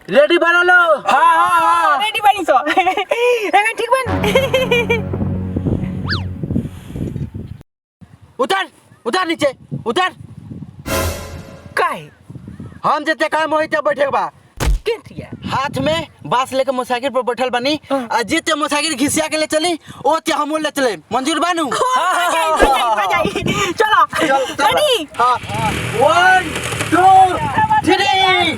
Ready बना लो। हाँ ready बनी सो ठीक बन। उतर उतर नीचे उतर। काहे हम जते काम होई ते बैठे बा। केंटिया हाथ में बांस लेके मोटरसाइकिल पर बैठल बनी आ जिते मोटरसाइकिल घिसिया के ले चली ओ ते हम ले चले। मंजूर बानू? चलो रेडी। हां 1 2 3।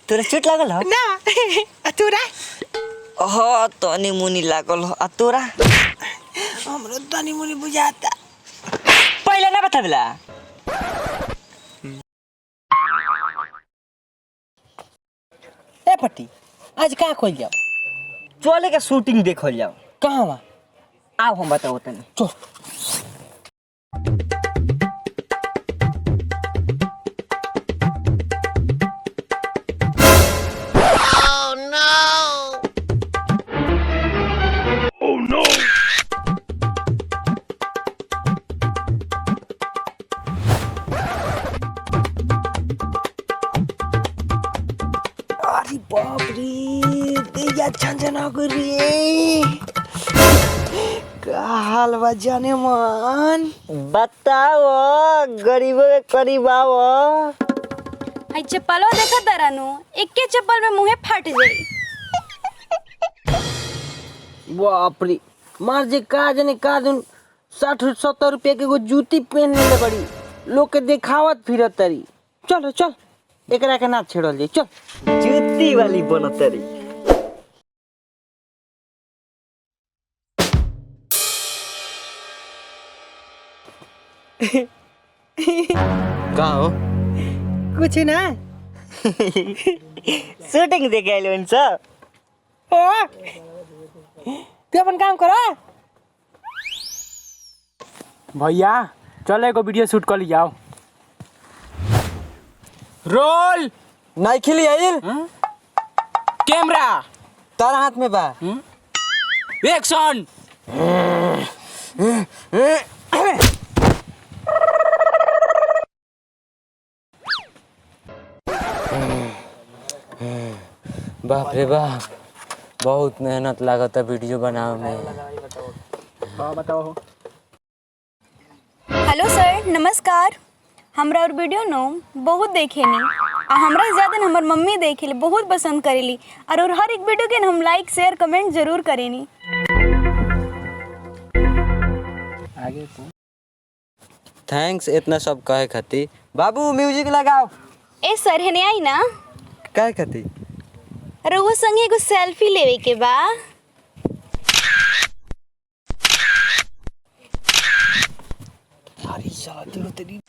तोरा चोट लागल हो ना तोरा हो तनी मुनी लागल हो आ तोरा हमरो तनी मुनी बुझाता। पहले ना बताबला ए पट्टी आज का खोल जाओ चले के शूटिंग देखल जाओ। कहां बा आओ हम बताओ तनी चल। अरे बाप रे तेजा छंछना रे का हाल बा जाने मन। बताओ गरीबों के करीब आओ। आई चप्पलो देखा तरानू एके चप्पल में मुंहे फट जाई। बाप रे मार जे का जाने का दिन 60-70 रुपए के एगो जूती पहन ले बड़ी लोग के देखावत फिरत तरी। चलो चल एकरा के ना छेड़ल जाई चल। जूती वाली बनतरी का हो? कुछ ना शूटिंग देखे आइलो सब। ओ तू अपन काम करो। भैया चलो एगो वीडियो शूट कर लियाओ। रोल नहीं खिली आइल। कैमरा तारा हाथ में बा। एक्शन। बाप रे बाप बहुत मेहनत लागत है वीडियो बनावे में। हाँ बताओ। हेलो सर नमस्कार। हमरा और वीडियो नो बहुत देखेनी आ हमरा से ज्यादा हमर मम्मी देखेली बहुत पसंद करेली और हर एक वीडियो के हम लाइक शेयर कमेंट जरूर करेनी। आगे तो थैंक्स इतना सब कहे खातिर। बाबू म्यूजिक लगाओ। ए सर हेने आई ना कहे खातिर? अरे वो संगे एगो सेल्फी लेवे के बा। अरे साला तेरे तेरी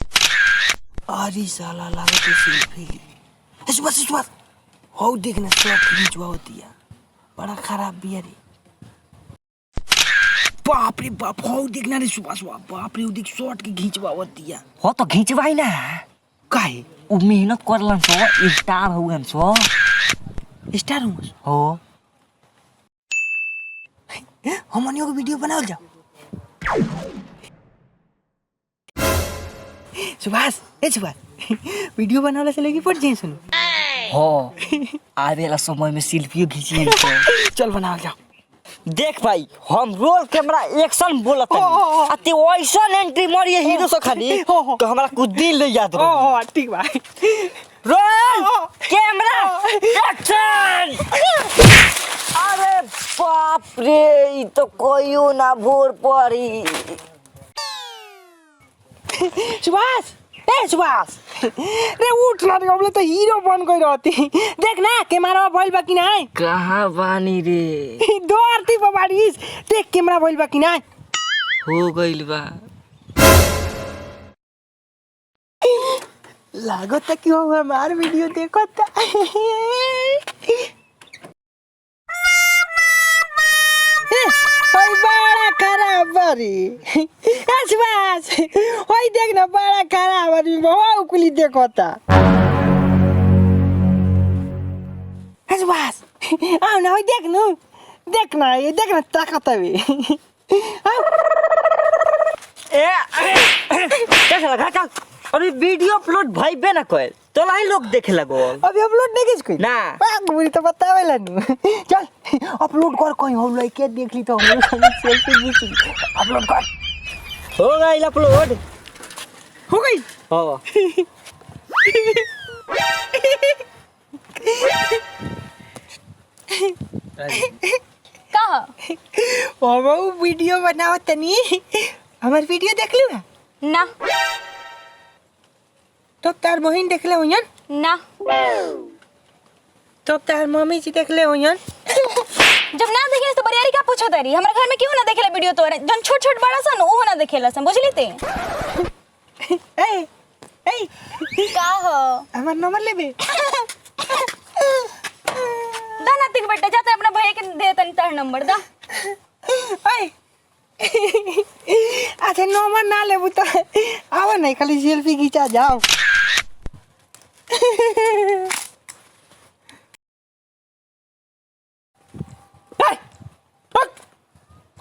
अरे साला लागत है सेल्फी। सुबह हो देखना शॉट खींचवा होती है बड़ा खराब भी है रे। बाप रे बाप हो देखना रे सुबह बाप रे देख शॉट की खींचवा होती है। हो तो खींचवाई ना काहे उ मेहनत करलन सो स्टार होगन सो। स्टार हूँ हो हमनियों को वीडियो बनाओ जाओ। सुभाष ए सुभाष वीडियो बनाने से लेके पड़ जाए सुनो। हो आवे वाला समय में सेल्फी खींची चल बनाओ जाओ। देख भाई हम रोल कैमरा एक्शन बोलत हनी आ ते ओइसन एंट्री मारिए हीरो से खाली तो हमरा कुछ दिन ले याद रहो। ओ ठीक बा। Roll camera action. अरे बाप रे ई तो कोइयो ना भोर पड़ी। सुभाष ए सुभाष रे उठ ना रे हमले तो हीरो बन गई रहती। देख ना कैमरा भइल बा कि नहीं। कहाँ बानी रे दो आरती बारिश देख कैमरा भइल बा कि नहीं। हो गइल बा। लागत कि हम हमार वीडियो देखत। ओए बड़ा खराब बारी सुभाष ओए देख ना बड़ा खराब बारी बहुत उकली देखता। सुभाष आओ ना ओए देख नु देखना ये देखना ताकत है ए कैसा लगा चल अरे वीडियो अपलोड भाई बे ना कोई तो लाई लोग देखे लगो अभी अपलोड नहीं किस कोई ना मुझे तो बतावेला नु चल अपलोड कर कोई हो लइके देख ली तो हम सेल्फी खींची अपलोड कर हो गई अपलोड हो गई हो कहा बाबू वीडियो बनाओ तनी हमार वीडियो देख लू ना तो तार बहन देख ले होयन ना तो तार मम्मी जी देख ले होयन जब ना देखे तो बरियारी का पूछो तारी हमरा घर में क्यों ना देखेला वीडियो तोरे जन छोट छोट बड़ा सन वो ना देखेला सन बुझली ते ए ए का हो हमार नंबर लेबे दा ना तिक बेटा जाते अपना भैया के दे तनी तार नंबर दा ए अच्छा नंबर ना लेबू तो आवा नहीं खाली सेल्फी खींचा जाओ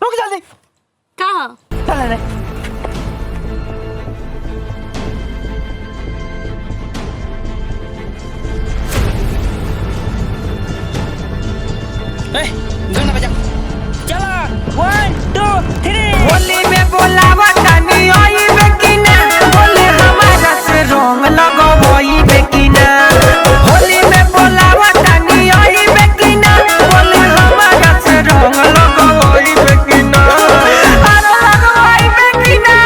रुक जल्दी का हो चल रे गाना बजा चला 1 2 3 होली में बोलावा तानी आई बेकिना बोले हमारा से रंग लगावई बेकिना होली में बोलावा तानी आई बेकिना बोले हमारा से रंग लगावई बेकिना अरे लगावई बेकिना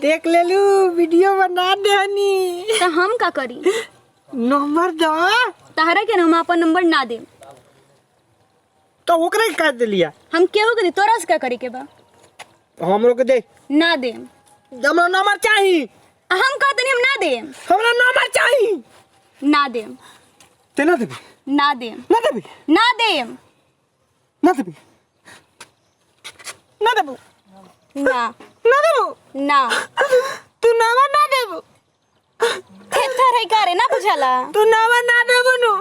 देख लेलू वीडियो बना देनी तो हम का करी नंबर दो तहरा के हम अपन नंबर ना दे तो ओकरे काट दिलिया हम केहू के दी तोरा से का करे के बा हमरो के दे ना दे हमरा नंबर चाहिए हम कहते हम ना दे हमरा नंबर चाहिए ना दे ते ना देबी ना दे ना देबी ना दे ना देबी ना देबू ना ना देबू ना तू नंबर ना देबू खेता रही करे ना बुझाला तू नंबर ना देबू नु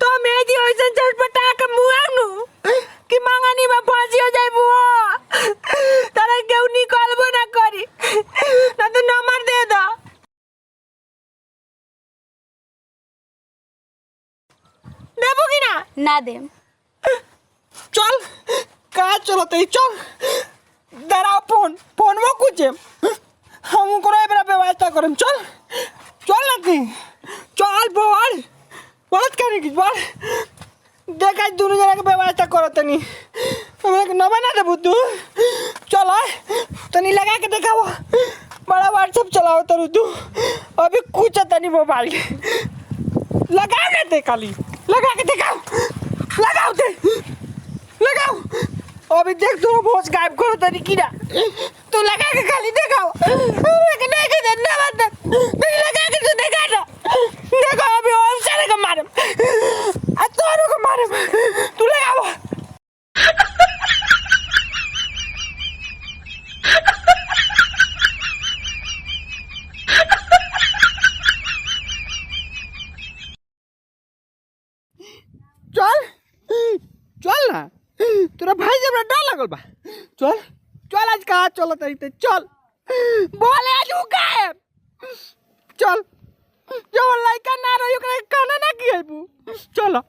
तो मेजी ओइसन चटपटा के मुआ नु कि मंगनी में फांसी हो जाइबू तारा केहू निकालबो ना करी ना तू नंबर दे दो देबू कि ना ना दे चल कहाँ चलो तो चल दरा फोन में कुछ हम करो बड़ा व्यवस्था करम चल चल लगी चल बोल बहुत करेगी बोल देखा दोनों जना के व्यवस्था करो तनी हमरा के नंबर ना देबू तू चल तनी लगा के देखाओ बड़ा व्हाट्सएप चलाओ तरू तू अभी कुछ तनी मोबाइल के लगा ना दे खाली लगा के दिखाओ लगाओ दे लगाओ अभी देख तू बहुत गायब करो तरी कीड़ा तू लगा के खाली दिखाओ मैं नहीं के देना मत नहीं लगा के तू दिखा ना देखो अभी और सारे को मारम आ तोरो को मारम तू लगाओ चल चल ना तोरा भाई जब डर लगल बा चल चल आज कहाँ चलो तरी चल बोले आज का है चल जो लड़का ना रही ओकरा खाना ना खिएबू चलो